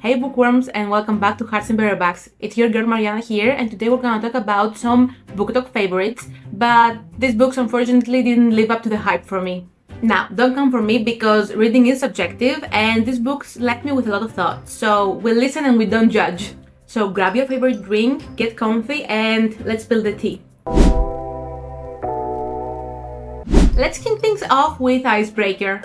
Hey bookworms, and welcome back to Hearts and Paperbacks. It's your girl Marianna here, and today we're gonna talk about some BookTok favorites, but these books unfortunately didn't live up to the hype for me. Now, don't come for me because reading is subjective and these books left me with a lot of thoughts, so we'll listen and we don't judge. So grab your favorite drink, get comfy, and let's spill the tea. Let's kick things off with Icebreaker.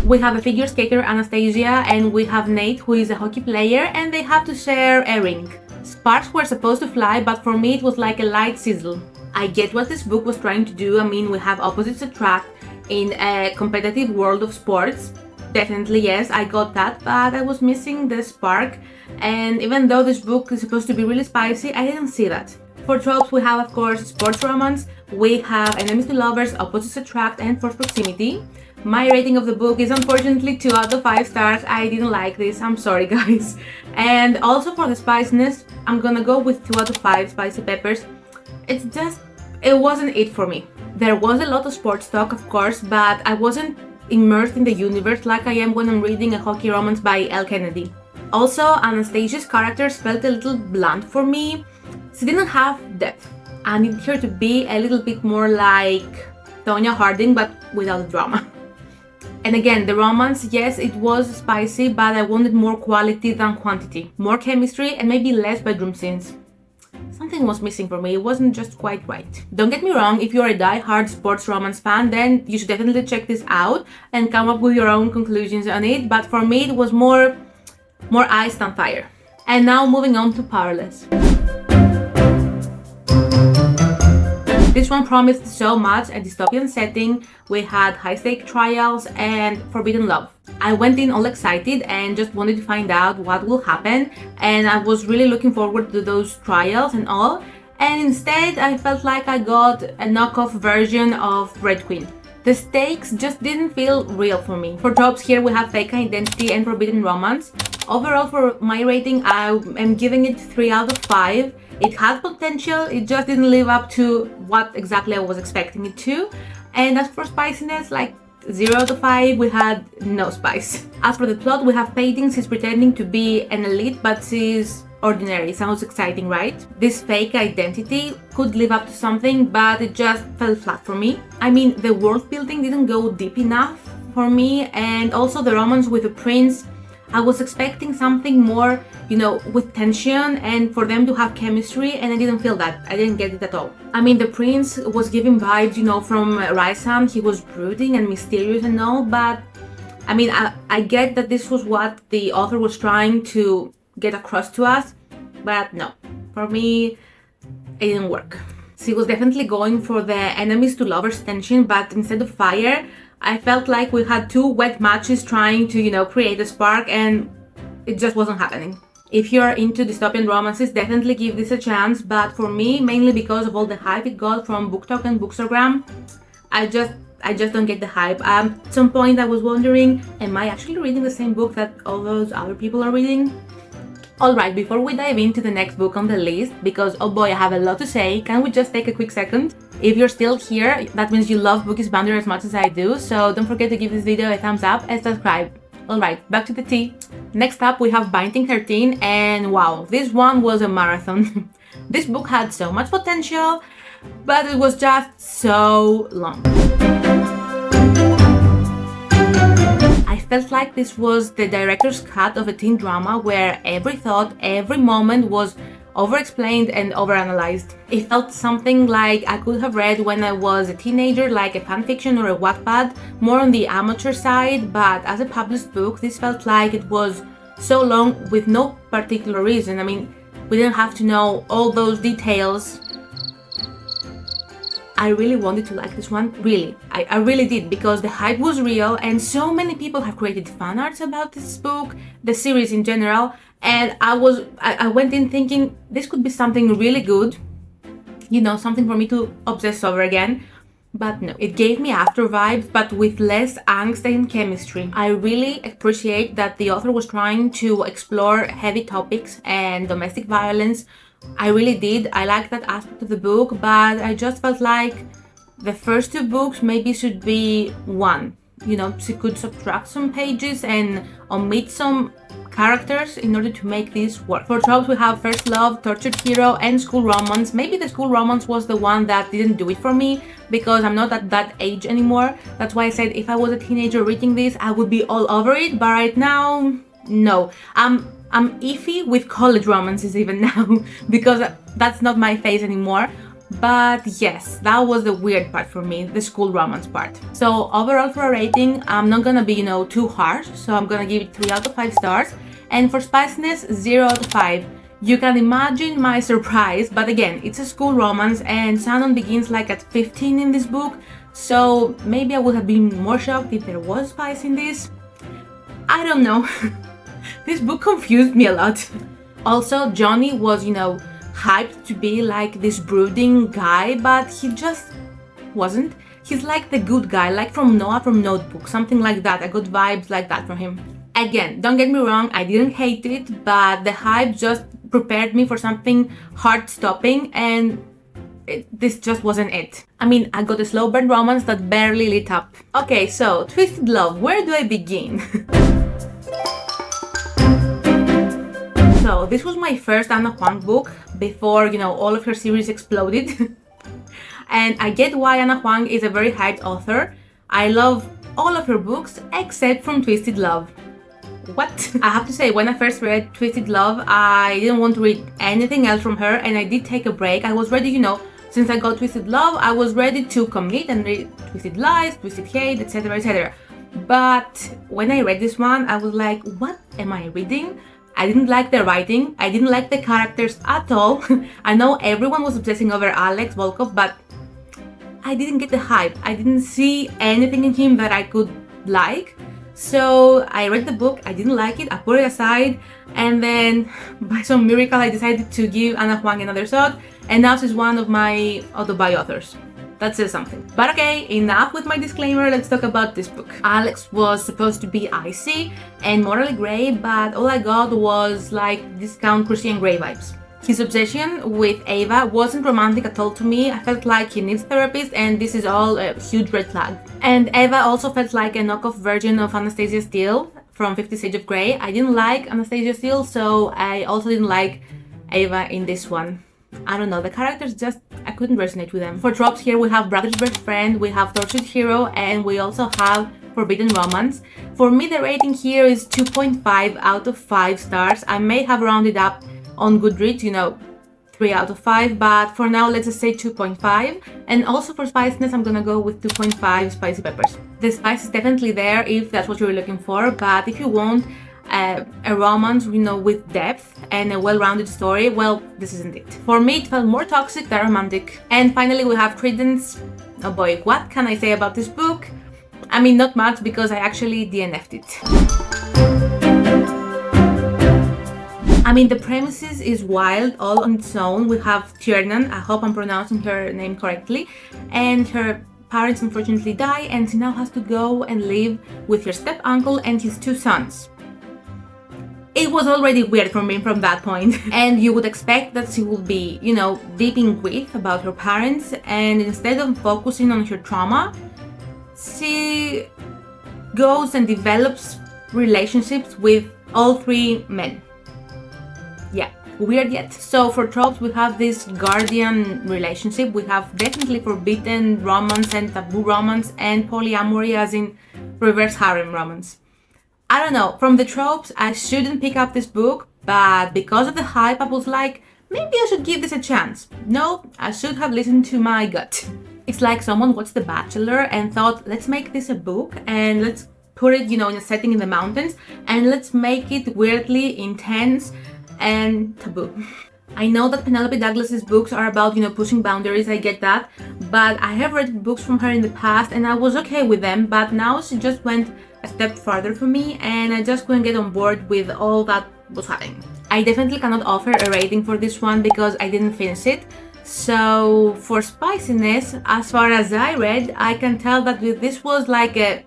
We have a figure skater, Anastasia, and we have Nate, who is a hockey player, and they have to share a ring. Sparks were supposed to fly, but for me it was like a light sizzle. I get what this book was trying to do. I mean, we have opposites attract in a competitive world of sports. Definitely, yes, I got that, but I was missing the spark. And even though this book is supposed to be really spicy, I didn't see that. For tropes, we have, of course, sports romance. We have enemies to lovers, opposites attract, and forced proximity. My rating of the book is unfortunately 2 out of 5 stars. I didn't like this, I'm sorry guys. And also for the spiciness, I'm gonna go with 2 out of 5 spicy peppers. It wasn't it for me. There was a lot of sports talk, of course, but I wasn't immersed in the universe like I am when I'm reading a hockey romance by L. Kennedy. Also, Anastasia's characters felt a little blunt for me. She didn't have depth. I needed her to be a little bit more like Tonya Harding, but without drama. And again, the romance, yes, it was spicy, but I wanted more quality than quantity. More chemistry and maybe less bedroom scenes. Something was missing for me, it wasn't just quite right. Don't get me wrong, if you're a die-hard sports romance fan, then you should definitely check this out and come up with your own conclusions on it, but for me it was more ice than fire. And now moving on to Powerless. This one promised so much, a dystopian setting. We had high-stake trials and forbidden love. I went in all excited and just wanted to find out what will happen, and I was really looking forward to those trials and all, and instead I felt like I got a knockoff version of Red Queen. The stakes just didn't feel real for me. For tropes, here we have fake identity and forbidden romance. Overall, for my rating, I am giving it 3 out of 5. It had potential, it just didn't live up to what exactly I was expecting it to. And as for spiciness, like 0 out of 5, we had no spice. As for the plot, we have paintings. She's pretending to be an elite, but she's ordinary. Sounds exciting, right? This fake identity could live up to something, but it just fell flat for me. I mean, the world building didn't go deep enough for me, and also the romance with the prince. I was expecting something more, with tension and for them to have chemistry, and I didn't feel that. I didn't get it at all. I mean, the prince was giving vibes, from Rysam. He was brooding and mysterious and all, but I mean, I get that this was what the author was trying to get across to us, but no, for me, it didn't work. She was definitely going for the enemies to lovers tension, but instead of fire, I felt like we had 2 wet matches trying to, create a spark, and it just wasn't happening. If you're into dystopian romances, definitely give this a chance, but for me, mainly because of all the hype it got from BookTok and bookstagram, I just don't get the hype. At some point I was wondering, am I actually reading the same book that all those other people are reading? Alright, before we dive into the next book on the list, because oh boy, I have a lot to say, can we just take a quick second? If you're still here, that means you love Bookish Banter as much as I do, so don't forget to give this video a thumbs up and subscribe. Alright, back to the tea. Next up we have Binding 13, and wow, this one was a marathon. This book had so much potential, but it was just so long. I felt like this was the director's cut of a teen drama where every thought, every moment was over-explained and over-analyzed. It felt something like I could have read when I was a teenager, like a fanfiction or a Wattpad, more on the amateur side, but as a published book, this felt like it was so long with no particular reason. I mean, we didn't have to know all those details. I really wanted to like this one, really. I really did, because the hype was real and so many people have created fan arts about this book, the series in general, and I went in thinking this could be something really good, something for me to obsess over again. But no, it gave me after vibes, but with less angst and chemistry. I really appreciate that the author was trying to explore heavy topics and domestic violence. I really did. I liked that aspect of the book, but I just felt like the first 2 books maybe should be one. she could subtract some pages and omit some characters in order to make this work. For tropes, we have first love, tortured hero, and school romance. Maybe the school romance was the one that didn't do it for me because I'm not at that age anymore. That's why I said if I was a teenager reading this, I would be all over it. But right now, no. I'm iffy with college romances even now because that's not my phase anymore. But yes, that was the weird part for me, the school romance part. So overall for a rating, I'm not gonna be, too harsh. So I'm gonna give it 3 out of 5 stars. And for spiciness, 0 out of 5. You can imagine my surprise, but again, it's a school romance and Shannon begins like at 15 in this book. So maybe I would have been more shocked if there was spice in this. I don't know. This book confused me a lot. Also, Johnny was, hyped to be like this brooding guy, but he just wasn't. He's like the good guy, like from Noah from Notebook, something like that. I got vibes like that from him. Again, don't get me wrong, I didn't hate it, but the hype just prepared me for something heart-stopping, and this just wasn't it. I mean, I got a slow burn romance that barely lit up. Okay, so Twisted Love, where do I begin? So this was my first Ana Huang book before, all of her series exploded. And I get why Ana Huang is a very hyped author. I love all of her books except from Twisted Love. What? I have to say, when I first read Twisted Love, I didn't want to read anything else from her, and I did take a break. I was ready, since I got Twisted Love, I was ready to commit and read Twisted Lies, Twisted Hate, etc, etc. But when I read this one, I was like, what am I reading? I didn't like the writing, I didn't like the characters at all. I know everyone was obsessing over Alex Volkov, but I didn't get the hype. I didn't see anything in him that I could like. So I read the book, I didn't like it, I put it aside, and then by some miracle I decided to give Ana Huang another shot, and now she's one of my auto-buy authors. That says something. But okay, enough with my disclaimer, let's talk about this book. Alex was supposed to be icy and morally grey, but all I got was like discount Christian Grey vibes. His obsession with Ava wasn't romantic at all to me. I felt like he needs therapist, and this is all a huge red flag. And Ava also felt like a knockoff version of Anastasia Steele from 50 Shades of Grey. I didn't like Anastasia Steele, so I also didn't like Ava in this one. I don't know, the characters just, I couldn't resonate with them. For tropes here we have brother's best friend, we have tortured hero, and we also have forbidden romance. For me the rating here is 2.5 out of 5 stars. I may have rounded up on Goodreads, 3 out of 5, but for now let's just say 2.5. And also for spiciness I'm gonna go with 2.5 spicy peppers. The spice is definitely there if that's what you're looking for, but if you want a romance, with depth and a well-rounded story, well, this isn't it. For me, it felt more toxic than romantic. And finally, we have Credence. Oh boy, what can I say about this book? I mean, not much because I actually DNF'd it. I mean, the premises is wild all on its own. We have Tiernan, I hope I'm pronouncing her name correctly, and her parents unfortunately die, and she now has to go and live with her step-uncle and his 2 sons. It was already weird for me from that point. And you would expect that she would be, deep in grief about her parents, and instead of focusing on her trauma, she goes and develops relationships with all 3 men. Yeah, weird yet. So for tropes, we have this guardian relationship, we have definitely forbidden romance and taboo romance, and polyamory as in reverse harem romance. I don't know, from the tropes, I shouldn't pick up this book, but because of the hype, I was like, maybe I should give this a chance. No, I should have listened to my gut. It's like someone watched The Bachelor and thought, let's make this a book and let's put it, in a setting in the mountains, and let's make it weirdly intense and taboo. I know that Penelope Douglas's books are about, pushing boundaries, I get that, but I have read books from her in the past and I was okay with them, but now she just went a step farther for me and I just couldn't get on board with all that was happening. I definitely cannot offer a rating for this one because I didn't finish it. So for spiciness, as far as I read, I can tell that this was like a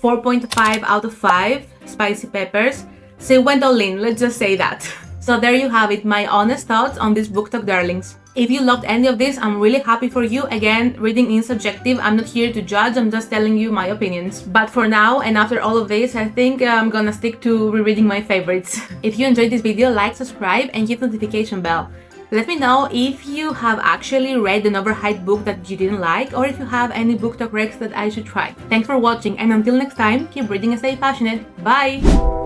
4.5 out of 5 spicy peppers. So it went all in, let's just say that. So there you have it, my honest thoughts on this BookTok darlings. If you loved any of this, I'm really happy for you. Again, reading is subjective. I'm not here to judge, I'm just telling you my opinions. But for now, and after all of this, I think I'm gonna stick to rereading my favorites. If you enjoyed this video, like, subscribe, and hit the notification bell. Let me know if you have actually read an overhyped book that you didn't like, or if you have any BookTok recs that I should try. Thanks for watching, and until next time, keep reading and stay passionate. Bye!